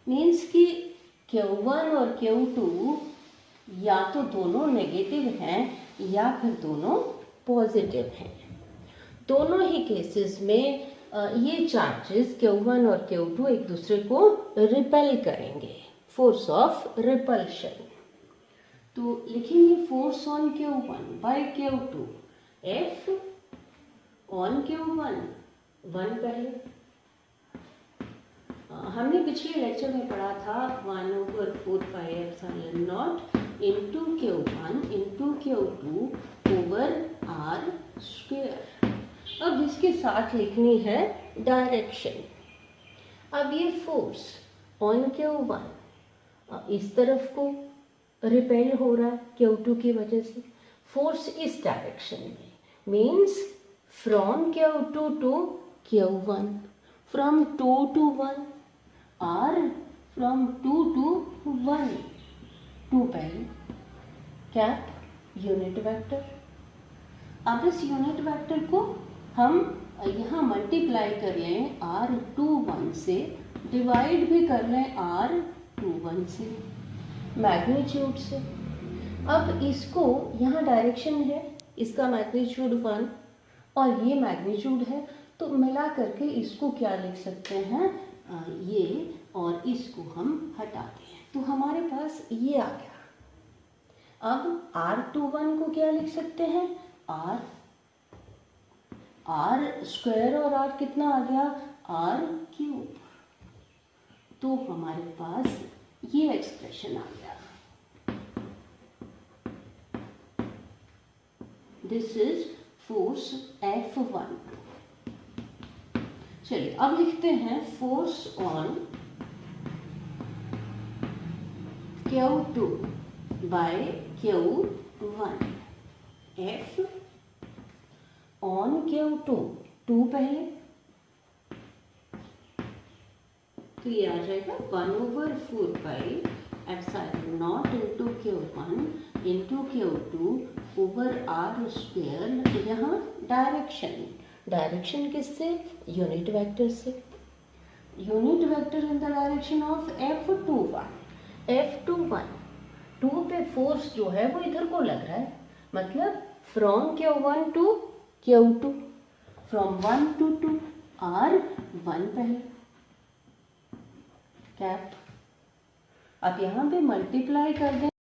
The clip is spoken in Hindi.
मीन्स कि Q1 और Q2 या तो दोनों नेगेटिव हैं या फिर दोनों पॉजिटिव हैं। दोनों ही केसेस में ये चार्जेस Q1 और Q2 एक दूसरे को रिपेल करेंगे, फोर्स ऑफ रिपल्शन। तो लिखेंगे force on Q1 by Q2, F on Q1, 1 पहले। हमने पिछले लेक्चर में पढ़ा था 1/4πε0 into Q1 into Q2 over R square. अब इसके साथ लिखनी है डायरेक्शन। अब ये फोर्स ऑन Q1 इस तरफ को रिपेल हो रहा है Q2 की वजह से, फोर्स इस डायरेक्शन में, means from Q2 to Q1, from 2 to 1 और फ्रॉम 2 to 1, 2 पहले, कैप यूनिट वेक्टर। अब इस यूनिट वेक्टर को हम यहाँ मल्टीप्लाई कर लें R21 से, डिवाइड भी कर लें R21 से, मैग्नीट्यूड से। अब इसको यहाँ डायरेक्शन है, इसका मैग्नीट्यूड 1 और ये मैग्नीट्यूड है, तो मिला करके इसको क्या लिख सकते हैं, ये और इसको हम हटाते हैं तो हमारे पास ये आ गया। अब R21 को क्या लिख सकते हैं, R स्क्वायर और R कितना आ गया, R क्यूब। तो हमारे पास ये एक्सप्रेशन आ गया। This is force F1। चलिए अब लिखते हैं force on Q2 by Q1, F on Q2, 2 पहले, तो ये आ जाएगा 1/4πε0 into Q1 into Q2 over R square. यहाँ डायरेक्शन, डायरेक्शन किससे, यूनिट वेक्टर से, unit vector in the direction of F21, F21, 2 पे फोर्स जो है वो इधर को लग रहा है, मतलब from Q1 to Q2, from 1 to 2, R1 पहले, कैप। अब यहाँ पे मल्टीप्लाई कर दें